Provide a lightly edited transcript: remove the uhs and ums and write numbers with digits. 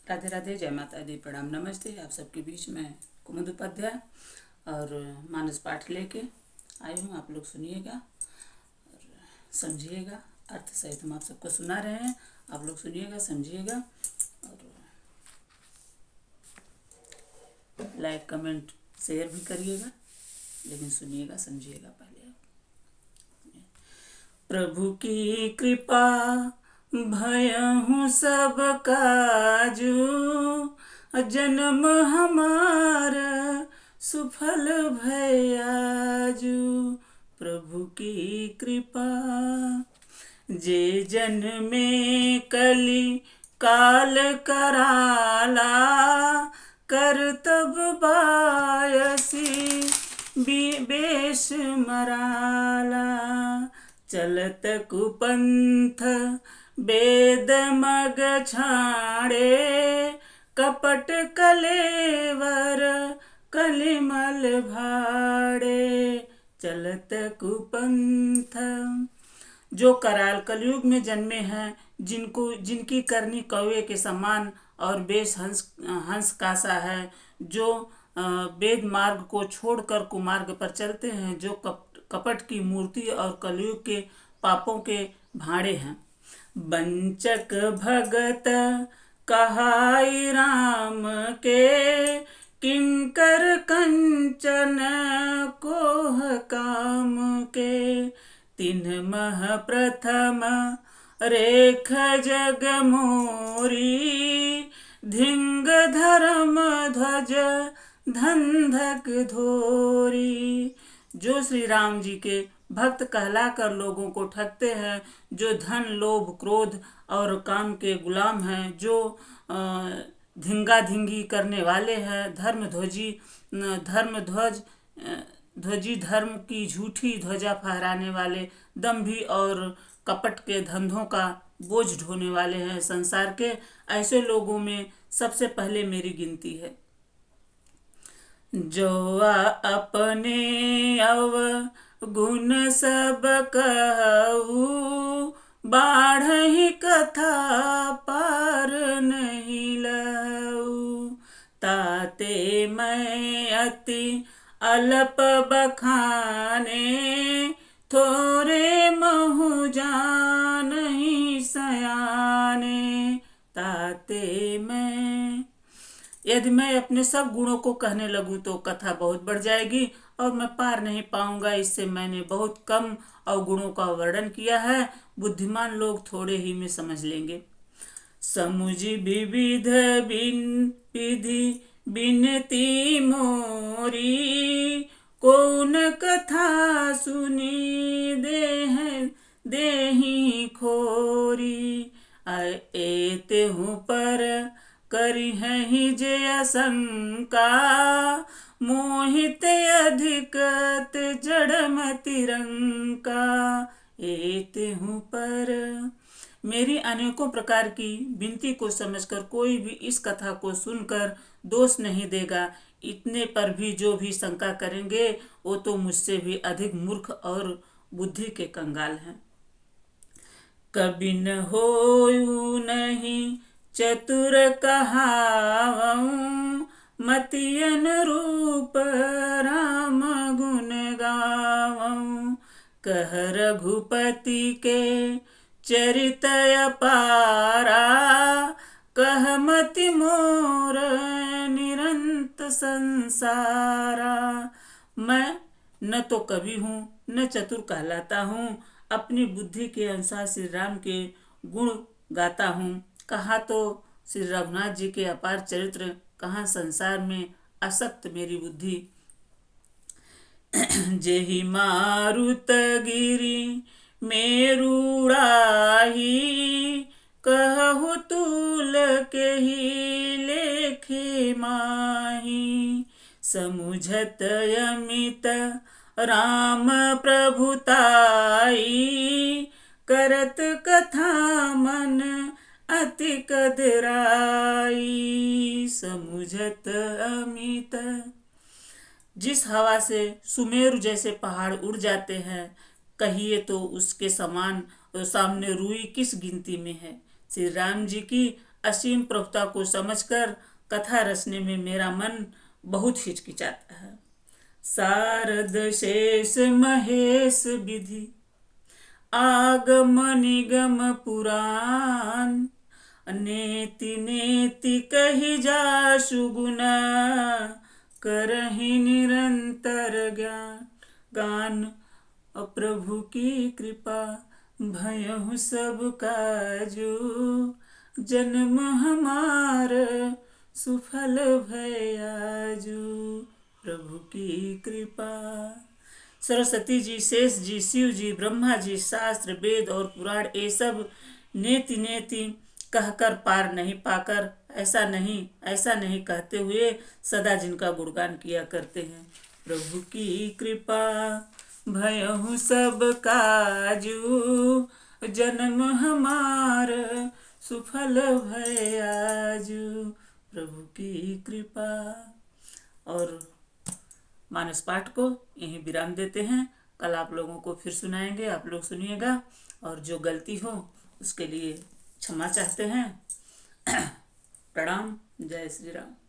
राधे राधे, जय माता दी, प्रणाम नमस्ते। आप सबके बीच में कुमुद उपाध्याय और मानस पाठ लेके आई हूँ। आप लोग सुनिएगा और समझिएगा। अर्थ सहित हम आप सबको सुना रहे हैं। आप लोग सुनिएगा, समझिएगा और लाइक कमेंट शेयर भी करिएगा, लेकिन सुनिएगा, समझिएगा पहले। प्रभु की कृपा भयहु सब काजू, जन्म हमारा सुफल भयाजू। प्रभु की कृपा जे जन्मे कली काल कराला, करतब बायसी बेश मराला। चलत कुपंथ वेद मग छाड़े, कपट कलेवर कलिमल भाड़े। चलत कुपंथ जो कराल कलयुग में जन्मे हैं, जिनकी करनी कौवे के समान और बेश हंस कासा है, जो वेद मार्ग को छोड़कर कुमार्ग पर चलते हैं, जो कपट की मूर्ति और कलयुग के पापों के भाड़े हैं। बंचक भगत कहाई राम के, किंकर कंचन कोह काम के। तीन मह प्रथम रेख जग मोरी, धिंग धर्म ध्वज धंधक धोरी। जो श्री राम जी के भक्त कहलाकर लोगों को ठगते हैं, जो धन लोभ क्रोध और काम के गुलाम हैं, जो धिंगा धिंगी करने वाले हैं, ध्वजी धर्म की झूठी ध्वजा फहराने वाले, दंभी और कपट के धंधों का बोझ ढोने वाले हैं संसार के, ऐसे लोगों में सबसे पहले मेरी गिनती है। जो अपने अवगुण सब कहू, बाढ़हि कथा पार नहीं लऊ। ताते मैं अति अल्प बखाने, थोरे महु जानहि सयाने। ताते मैं यदि मैं अपने सब गुणों को कहने लगूं तो कथा बहुत बढ़ जाएगी और मैं पार नहीं पाऊंगा। इससे मैंने बहुत कम अवगुणों का वर्णन किया है, बुद्धिमान लोग थोड़े ही में समझ लेंगे। समुझि विविध विधि बिनती मोरी, कौन कथा सुनी देहि खोरी। एतेहु पर करिहि जे आशंका, मोहित अधिकत जड़मति रंका। एतेहु पर मेरी अनेकों प्रकार की विनती को समझकर कोई भी इस कथा को सुनकर दोष नहीं देगा। इतने पर भी जो भी शंका करेंगे वो तो मुझसे भी अधिक मूर्ख और बुद्धि के कंगाल हैं। कभी न होयु नहीं चतुर कहावऊं, मति अनुरूप राम गुण गावऊं। कह रघुपति के चरित अपारा, कह मति मोर निरंत संसारा। मैं न तो कवि हूँ न चतुर कहलाता हूँ, अपनी बुद्धि के अनुसार श्री राम के गुण गाता हूँ। कहाँ तो श्री रघुनाथ जी के अपार चरित्र, कहाँ संसार में आसक्त मेरी बुद्धि। जेहि मारुत गिरि मेरुड़ाही, कहु तुल के ही लेखे माही। समुझत अमित राम प्रभुताई, करत कथा मन अति कदराई। समुझत अमित जिस हवा से सुमेरु जैसे पहाड़ उड़ जाते हैं, कहिए तो उसके समान सामने रूई किस गिनती में है। श्री राम जी की असीम प्रभुता को समझकर कथा रचने में मेरा मन बहुत हिचकिचाता है। शारद शेष महेश विधि आगम निगम पुराण, नेति नेति कही जासु गुना, करहि निरंतर ज्ञान गान। प्रभु की कृपा भयहु सब काजू, जन्म हमार सुफल भयाजू। प्रभु की कृपा। सरस्वती जी, शेष जी, शिव जी, ब्रह्मा जी, शास्त्र वेद और पुराण ये सब नेति नेति कहकर पार नहीं पाकर ऐसा नहीं कहते हुए सदा जिनका गुणगान किया करते हैं। प्रभु की कृपा भयहु सब काजू, जन्म हमार सुफल भयाजू। प्रभु की कृपा। और मानस पाठ को यहीं विराम देते हैं। कल आप लोगों को फिर सुनाएंगे, आप लोग सुनिएगा और जो गलती हो उसके लिए क्षमा चाहते हैं। प्रणाम। जय श्री राम।